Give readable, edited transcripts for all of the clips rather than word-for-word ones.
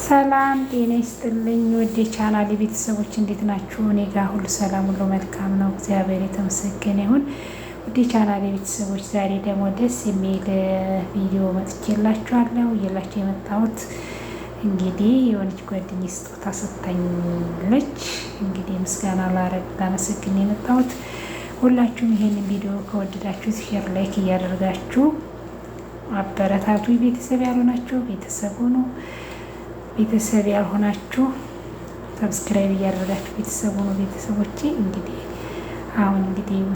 ሰላም ጤና ይስጥልኝ ውድ የቻናሌ ቤተሰቦች እንዴት ናችሁ? እኔ ጋር ሁሉ ሰላም ሁሉ መልካም ነው፣ እግዚአብሔር የተመሰገነ ይሁን። ውድ የቻናሌ ቤተሰቦች ዛሬ ደግሞ ደስ የሚል ቪዲዮ መጥቼላችኋለሁ። እየላችሁ የመጣሁት እንግዲህ የሆነች ጓደኛዬ ስጦታ ሰጥታኛለች። እንግዲህ ምስጋና ላመሰግን የመጣሁት። ሁላችሁም ይሄንን ቪዲዮ ከወደዳችሁ ሼር፣ ላይክ እያደረጋችሁ አበረታቱ። ቤተሰብ ያልሆናችሁ ቤተሰብ ሆኑ፣ ቤተሰብ ያልሆናችሁ ሰብስክራይብ እያደረጋችሁ ቤተሰብ ሆኑ። ቤተሰቦቼ እንግዲህ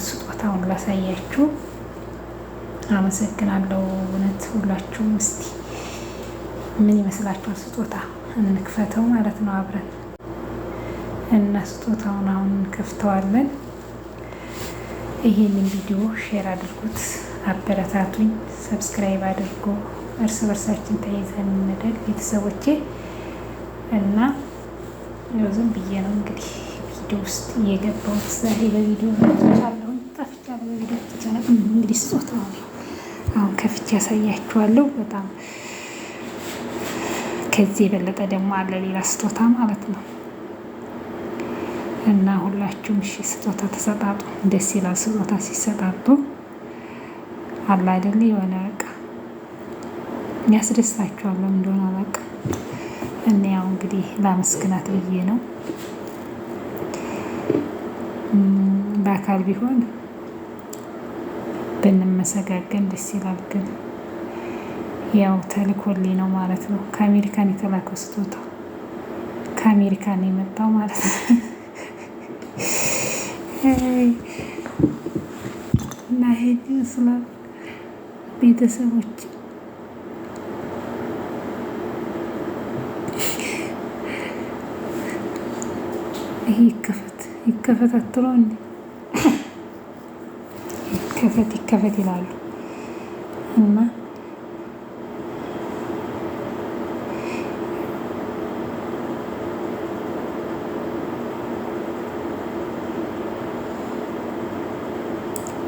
ስጦታውን ላሳያችሁ። አመሰግናለሁ እውነት ሁላችሁም። እስቲ ምን ይመስላችኋል? ስጦታ እንክፈተው ማለት ነው አብረን እና ስጦታውን አሁን እንከፍተዋለን። ይሄንን ቪዲዮ ሼር አድርጉት፣ አበረታቱኝ፣ ሰብስክራይብ አድርጎ እርስ በርሳችን ተይዘን እንደግ ቤተሰቦቼ። እና ዝም ብዬ ነው እንግዲህ ቪዲዮ ውስጥ እየገባሁት ዛሬ በቪዲዮ ጠፍቻለሁ በቪዲዮ ተጨነቅ። እንግዲህ ስጦታው አሁን ከፍቼ ያሳያችኋለሁ። በጣም ከዚህ የበለጠ ደግሞ አለ ሌላ ስጦታ ማለት ነው። እና ሁላችሁም እሺ ስጦታ ተሰጣጡ፣ ደስ ይላል ስጦታ ሲሰጣጡ አለ አይደል? የሆነ በቃ ያስደስታችኋል። ለምን እንደሆነ አላውቅም። እኔ ያው እንግዲህ ላመስግናት ብዬ ነው። በአካል ቢሆን ብንመሰጋገን ደስ ይላል። ግን ያው ተልኮልኝ ነው ማለት ነው። ከአሜሪካን የተላከው ስጦታ ከአሜሪካን የመጣው ማለት ነው። እና ሄድ ይመስላል ቤተሰቦች። ይሄ ይከፈት አትሎ እንዴ? ይከፈት ይላሉ። እና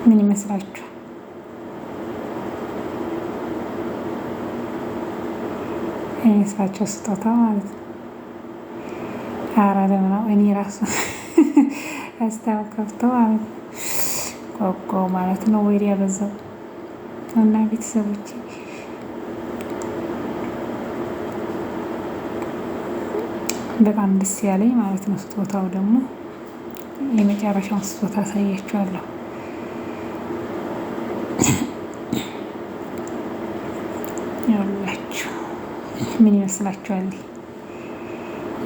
ምን ይመስላችኋል? ስጦታ ማለት ነው። ኧረ ለምን እኔ ራሱ አስታው ከፍተው ማለት ነው። ቆቆ ማለት ነው ወይሪያ በዛው። እና ቤተሰቦቼ በጣም ደስ ያለኝ ማለት ነው። ስጦታው ደግሞ የመጨረሻውን ስጦታ አሳያችኋለሁ። ያላችሁ ምን ይመስላችኋል?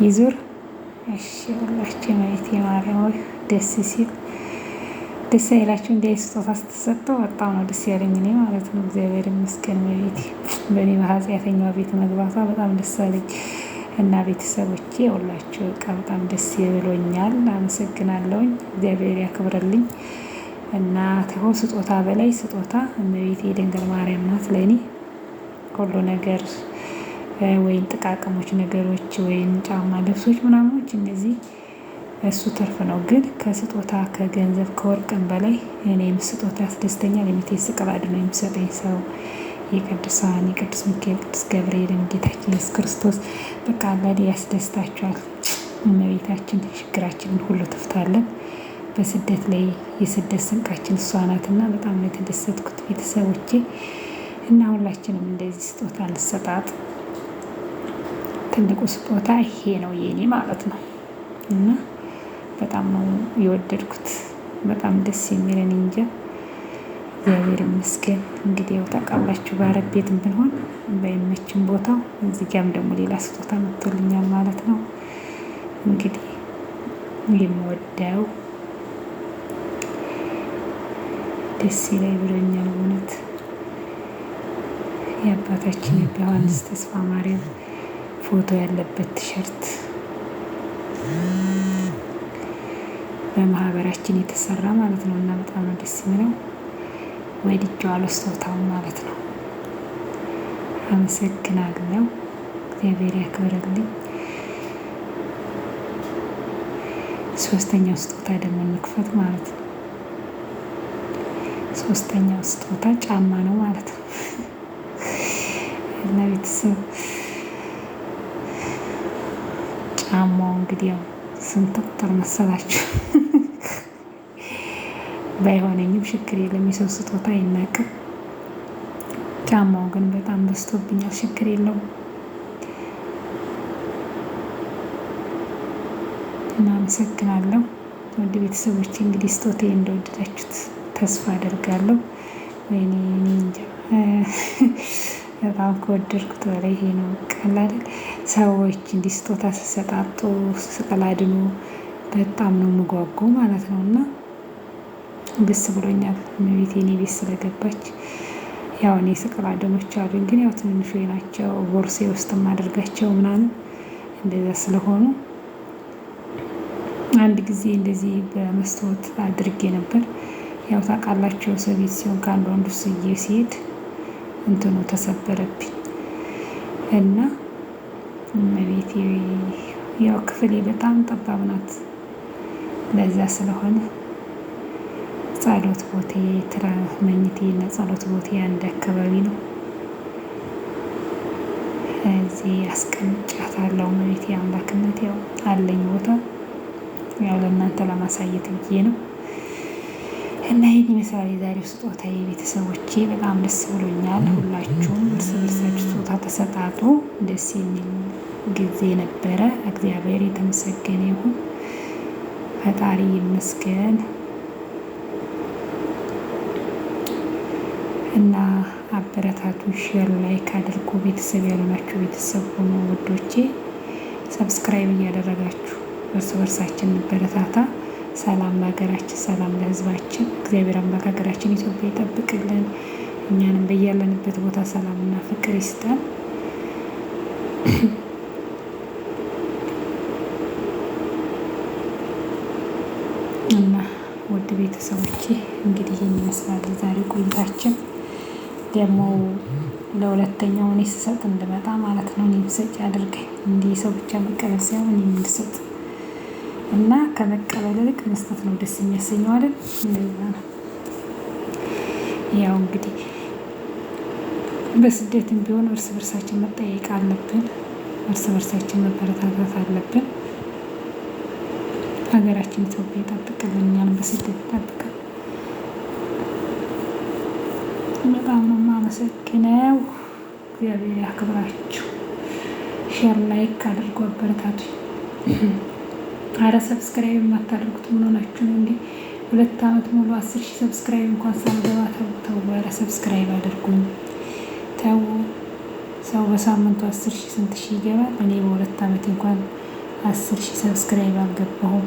ይዙር እሺ ሁላችሁ ማለት የማርያም ደስ ሲል ደስ አይላችሁ? እንደ ስጦታ ስትሰጠው በጣም ነው ደስ ያለኝ እኔ ማለት ነው። እግዚአብሔር ይመስገን በእኔ በኃጢአተኛው ቤት መግባቷ በጣም ደስ አለኝ። እና ቤተሰቦቼ ሁላችሁ በቃ በጣም ደስ ብሎኛል። አመሰግናለሁኝ። እግዚአብሔር ያክብርልኝ። እና ተው ስጦታ በላይ ስጦታ እመቤቴ ድንግል ማርያም ናት ለእኔ ሁሉ ነገር። ወይም ጥቃቅሞች ነገሮች ወይም ጫማ፣ ልብሶች ምናምኖች እነዚህ እሱ ትርፍ ነው። ግን ከስጦታ ከገንዘብ ከወርቅም በላይ እኔም ስጦታ ያስደስተኛል። የሚቴ ስቅል አድኖ የሚሰጠኝ ሰው የቅዱሳን የቅዱስ ሚካኤል፣ ቅዱስ ገብርኤልን፣ ጌታችን ኢየሱስ ክርስቶስ በቃ አላዴ ያስደስታቸዋል። እመቤታችን ችግራችንን ሁሉ ትፍታለን። በስደት ላይ የስደት ስንቃችን እሷ ናትና በጣም ነው የተደሰትኩት ቤተሰቦቼ። እና ሁላችንም እንደዚህ ስጦታ እንሰጣጥ። ትልቁ ስጦታ ይሄ ነው የኔ ማለት ነው። እና በጣም ነው የወደድኩት። በጣም ደስ የሚለን እንጃ። እግዚአብሔር ይመስገን። እንግዲህ ያው ታውቃላችሁ በአረብ ቤትም ብንሆን ባይመችም ቦታው እዚህ ጋርም ደግሞ ሌላ ስጦታ መጥቶልኛል ማለት ነው። እንግዲህ የምወደው ደስ ይላይ ብሎኛል እውነት። የአባታችን የዮሐንስ ተስፋ ማርያም ፎቶ ያለበት ቲሸርት በማህበራችን የተሰራ ማለት ነው። እና በጣም ነው ደስ የሚለው። ወድጄዋለሁ ስጦታውን ማለት ነው። አመሰግናለሁ። እግዚአብሔር ያክብርልኝ። ሶስተኛው ስጦታ ደግሞ እንክፈት ማለት ነው። ሶስተኛው ስጦታ ጫማ ነው ማለት ነው። እና ቤተሰብ ጫማው እንግዲህ ያው ስንት ቁጥር መሰላችሁ? ባይሆነኝም ችግር የለም፣ የሰው ስጦታ አይናቅም። ጫማው ግን በጣም በዝቶብኛል፣ ችግር የለውም። እናመሰግናለሁ ውድ ቤተሰቦች። እንግዲህ ስጦታ እንደወደዳችሁት ተስፋ አደርጋለሁ። ወይኔ እንጃ በጣም ከወደድኩት በላይ ይሄ ነው። ቀላል ሰዎች እንዲህ ስጦታ ሲሰጣጡ ስቀላድኑ በጣም ነው የምጓጓው ማለት ነው። እና ደስ ብሎኛል እመቤቴ እኔ ቤት ስለገባች። ያው እኔ ስቀላድኖች አሉኝ፣ ግን ያው ትንንሽ ናቸው፣ ቦርሴ ውስጥ የማደርጋቸው ምናምን እንደዛ ስለሆኑ አንድ ጊዜ እንደዚህ በመስታወት አድርጌ ነበር። ያው ታውቃላችሁ ሰው ቤት ሲሆን ከአንዱ አንዱ ስዬ ሲሄድ እንትኑ ተሰበረብኝ እና እመቤቴ ያው ክፍሌ በጣም ጠባብ ናት። ለዛ ስለሆነ ጸሎት ቦቴ መኝቴ እና ጸሎት ቦቴ አንድ አካባቢ ነው። እዚህ አስቀምጫታለሁ። እመቤቴ አምላክነት ያው አለኝ ቦታ ያው ለእናንተ ለማሳየት ብዬ ነው። እና ይህን ይመስላል የዛሬው ስጦታ ቤተሰቦቼ። በጣም ደስ ብሎኛል። ሁላችሁም እርስ በርሳችሁ ስጦታ ተሰጣጡ። ደስ የሚል ጊዜ ነበረ። እግዚአብሔር የተመሰገነ ይሁን፣ ፈጣሪ ይመስገን። እና አበረታቱ፣ ሼር ላይክ አድርጉ። ቤተሰብ ያልሆናችሁ ቤተሰብ ሆኖ ውዶቼ ሰብስክራይብ እያደረጋችሁ እርስ በርሳችን እንበረታታ። ሰላም ለሀገራችን፣ ሰላም ለሕዝባችን። እግዚአብሔር አምላክ ሀገራችን ኢትዮጵያ ይጠብቅልን፣ እኛንም በያለንበት ቦታ ሰላምና ፍቅር ይስጠን። እና ውድ ቤተሰቦቼ እንግዲህ ይህን ይመስላል ዛሬ ቆይታችን። ደግሞ ለሁለተኛው እኔ ስሰጥ እንድመጣ ማለት ነው። እኔም ሰጪ አድርገኝ። እንዲህ ሰው ብቻ መቀበል ሳይሆን እኔም እንድሰጥ እና ከመቀበል ይልቅ መስጠት ነው ደስ የሚያሰኘው አይደል? እንደዛ ነው። ያው እንግዲህ በስደትም ቢሆን እርስ በርሳችን መጠየቅ አለብን፣ እርስ በርሳችን መበረታታት አለብን። ሀገራችን ኢትዮጵያ ይጠብቅልን፣ እኛንም በስደት ይጠብቃል። በጣም ነው የማመሰግነው። እግዚአብሔር ያክብራችሁ። ሼር ላይክ አድርጎ አበረታቱ። አረ ሰብስክራይብ የማታደርጉት ምን ሆናችሁ ነው እንዴ? 2 ዓመት ሙሉ 10,000 ሰብስክራይብ እንኳን ሳልገባ ተው። አረ ሰብስክራይብ አድርጉኝ ተው። ሰው በሳምንቱ 10,000 ስንት ሺህ ይገባል? እኔ በ2 ዓመት እንኳን 10,000 ሰብስክራይብ አልገባሁም።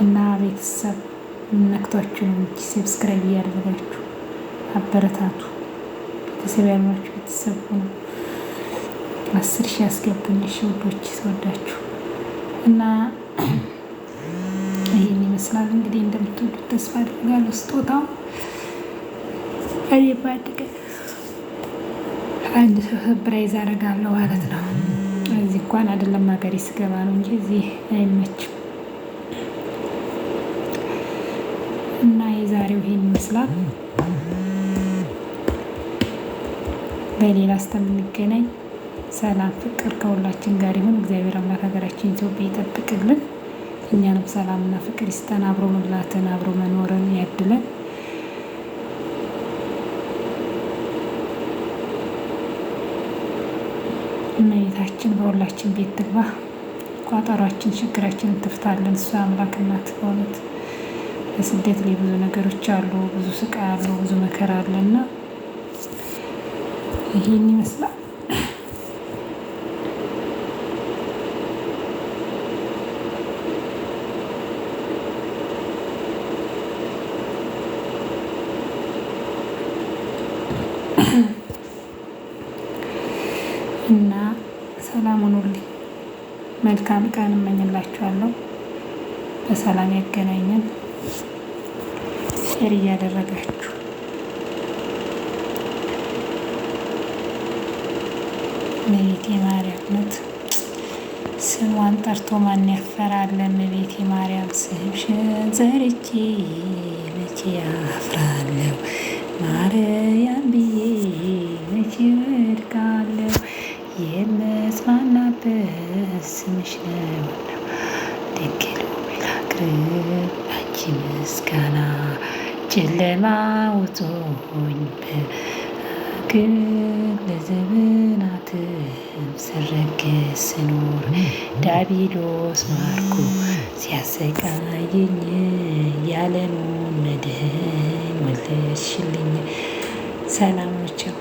እና ቤተሰብ ነክቷችሁ ነው እንጂ ሰብስክራይብ እያደረጋችሁ አበረታቱ። ቤተሰብ ያልሆናችሁ ቤተሰብ ሆኖ 10,000 ያስገቡኝ። እሺ ውዶች ተወዳችሁ እና ይህን ይመስላል እንግዲህ እንደምትወዱት ተስፋ አድርጋለሁ። ስጦታው እኔ አንድ ሰርፕራይዝ አደርጋለሁ ማለት ነው። እዚህ እንኳን አይደለም ሀገሬ ስገባ ነው እንጂ እዚህ አይመችም። እና የዛሬው ይሄን ይመስላል። በሌላ እስከምንገናኝ ሰላም ፍቅር ከሁላችን ጋር ይሁን። እግዚአብሔር አምላክ ሀገራችን ኢትዮጵያ ይጠብቅልን፣ እኛንም ሰላምና ፍቅር ይስጠን። አብሮ መብላትን አብሮ መኖርን ያድለን። እመቤታችን በሁላችን ቤት ትግባ፣ ቋጠሯችን ችግራችንን ትፍታለን። እሷ አምላክ እናት በእውነት በስደት ላይ ብዙ ነገሮች አሉ፣ ብዙ ስቃይ አሉ፣ ብዙ መከራ አለና ይሄን ይመስላል። እና ሰላም ሁኑልኝ። መልካም ቀን እመኝላችኋለሁ። በሰላም ያገናኘን። ሼር እያደረጋችሁ እመቤቴ ማርያም ናት። ስሟን ጠርቶ ማን ያፈራል? እመቤቴ ማርያም ስምሽን ዘርቼ መቼ ያፍራለሁ? ማርያም ብዬ መቼ ወድቃለሁ? የምጽናናበት ስምሽ ነውና ድንግል ሆይ ላቅርብ ላንቺ ምስጋና ጨለማ ውጦኝ ግን ለዘመናትም ስረግጥ ስኖር ዲያብሎስ ማርኮ ሲያሰቃየኝ የዓለሙን መድህን ወለድሽልኝ። ሰላም ናቸው።